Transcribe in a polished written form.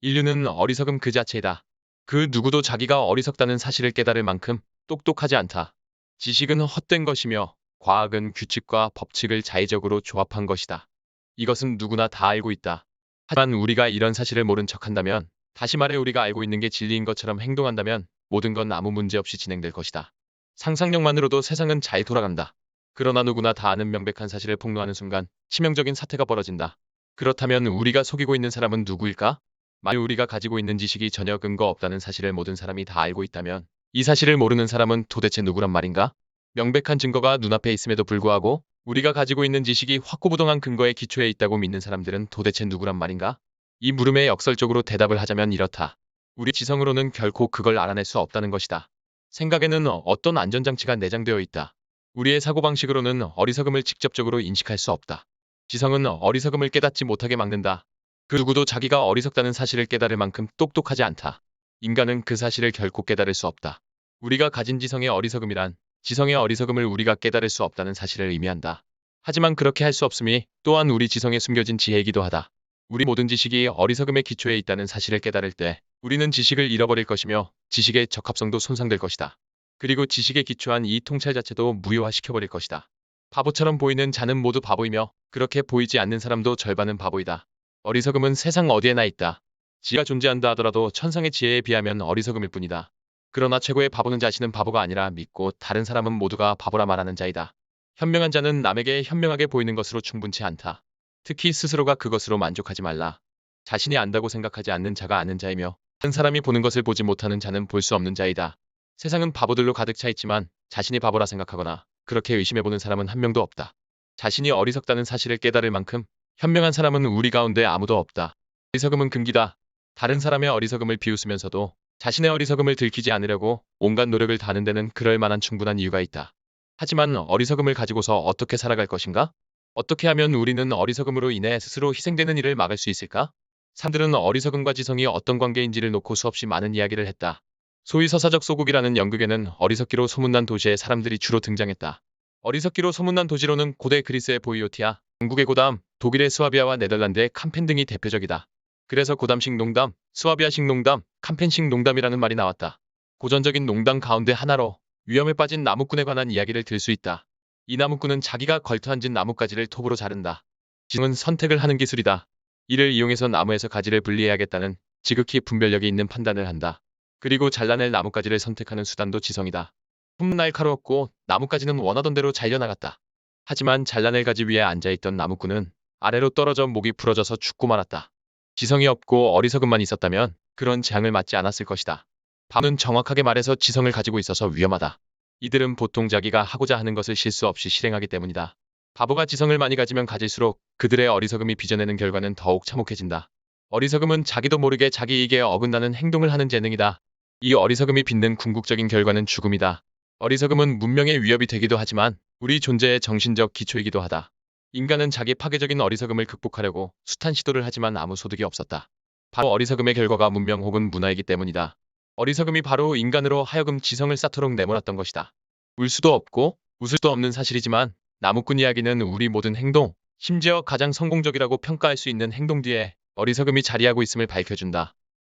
인류는 어리석음 그 자체이다. 그 누구도 자기가 어리석다는 사실을 깨달을 만큼 똑똑하지 않다. 지식은 헛된 것이며 과학은 규칙과 법칙을 자의적으로 조합한 것이다. 이것은 누구나 다 알고 있다. 하지만 우리가 이런 사실을 모른 척한다면, 다시 말해 우리가 알고 있는 게 진리인 것처럼 행동한다면 모든 건 아무 문제 없이 진행될 것이다. 상상력만으로도 세상은 잘 돌아간다. 그러나 누구나 다 아는 명백한 사실을 폭로하는 순간 치명적인 사태가 벌어진다. 그렇다면 우리가 속이고 있는 사람은 누구일까? 만일 우리가 가지고 있는 지식이 전혀 근거 없다는 사실을 모든 사람이 다 알고 있다면 이 사실을 모르는 사람은 도대체 누구란 말인가? 명백한 증거가 눈앞에 있음에도 불구하고 우리가 가지고 있는 지식이 확고부동한 근거에 기초해 있다고 믿는 사람들은 도대체 누구란 말인가? 이 물음에 역설적으로 대답을 하자면 이렇다. 우리 지성으로는 결코 그걸 알아낼 수 없다는 것이다. 생각에는 어떤 안전장치가 내장되어 있다. 우리의 사고방식으로는 어리석음을 직접적으로 인식할 수 없다. 지성은 어리석음을 깨닫지 못하게 막는다. 그 누구도 자기가 어리석다는 사실을 깨달을 만큼 똑똑하지 않다. 인간은 그 사실을 결코 깨달을 수 없다. 우리가 가진 지성의 어리석음이란 지성의 어리석음을 우리가 깨달을 수 없다는 사실을 의미한다. 하지만 그렇게 할 수 없음이 또한 우리 지성에 숨겨진 지혜이기도 하다. 우리 모든 지식이 어리석음의 기초에 있다는 사실을 깨달을 때 우리는 지식을 잃어버릴 것이며 지식의 적합성도 손상될 것이다. 그리고 지식에 기초한 이 통찰 자체도 무효화시켜버릴 것이다. 바보처럼 보이는 자는 모두 바보이며 그렇게 보이지 않는 사람도 절반은 바보이다. 어리석음은 세상 어디에나 있다. 지혜가 존재한다 하더라도 천상의 지혜에 비하면 어리석음일 뿐이다. 그러나 최고의 바보는 자신은 바보가 아니라 믿고 다른 사람은 모두가 바보라 말하는 자이다. 현명한 자는 남에게 현명하게 보이는 것으로 충분치 않다. 특히 스스로가 그것으로 만족하지 말라. 자신이 안다고 생각하지 않는 자가 아는 자이며 다른 사람이 보는 것을 보지 못하는 자는 볼 수 없는 자이다. 세상은 바보들로 가득 차 있지만 자신이 바보라 생각하거나 그렇게 의심해보는 사람은 한 명도 없다. 자신이 어리석다는 사실을 깨달을 만큼 현명한 사람은 우리 가운데 아무도 없다. 어리석음은 금기다. 다른 사람의 어리석음을 비웃으면서도 자신의 어리석음을 들키지 않으려고 온갖 노력을 다하는 데는 그럴 만한 충분한 이유가 있다. 하지만 어리석음을 가지고서 어떻게 살아갈 것인가? 어떻게 하면 우리는 어리석음으로 인해 스스로 희생되는 일을 막을 수 있을까? 사람들은 어리석음과 지성이 어떤 관계인지를 놓고 수없이 많은 이야기를 했다. 소위 서사적 소국이라는 연극에는 어리석기로 소문난 도시의 사람들이 주로 등장했다. 어리석기로 소문난 도시로는 고대 그리스의 보이오티아, 영국의 고담, 독일의 스와비아와 네덜란드의 캄펜 등이 대표적이다. 그래서 고담식 농담, 스와비아식 농담, 캄펜식 농담이라는 말이 나왔다. 고전적인 농담 가운데 하나로 위험에 빠진 나무꾼에 관한 이야기를 들 수 있다. 이 나무꾼은 자기가 걸터앉은 나뭇가지를 톱으로 자른다. 지성은 선택을 하는 기술이다. 이를 이용해서 나무에서 가지를 분리해야겠다는 지극히 분별력이 있는 판단을 한다. 그리고 잘라낼 나뭇가지를 선택하는 수단도 지성이다. 날카로웠고 나뭇가지는 원하던 대로 잘려나갔다. 하지만 잘라낼 가지 위에 앉아있던 나무꾼은 아래로 떨어져 목이 부러져서 죽고 말았다. 지성이 없고 어리석음만 있었다면 그런 재앙을 맞지 않았을 것이다. 바보는 정확하게 말해서 지성을 가지고 있어서 위험하다. 이들은 보통 자기가 하고자 하는 것을 실수 없이 실행하기 때문이다. 바보가 지성을 많이 가지면 가질수록 그들의 어리석음이 빚어내는 결과는 더욱 참혹해진다. 어리석음은 자기도 모르게 자기 이익에 어긋나는 행동을 하는 재능이다. 이 어리석음이 빚는 궁극적인 결과는 죽음이다. 어리석음은 문명의 위협이 되기도 하지만 우리 존재의 정신적 기초이기도 하다. 인간은 자기 파괴적인 어리석음을 극복하려고 숱한 시도를 하지만 아무 소득이 없었다. 바로 어리석음의 결과가 문명 혹은 문화이기 때문이다. 어리석음이 바로 인간으로 하여금 지성을 쌓도록 내몰았던 것이다. 울 수도 없고 웃을 수도 없는 사실이지만 나무꾼 이야기는 우리 모든 행동, 심지어 가장 성공적이라고 평가할 수 있는 행동 뒤에 어리석음이 자리하고 있음을 밝혀준다.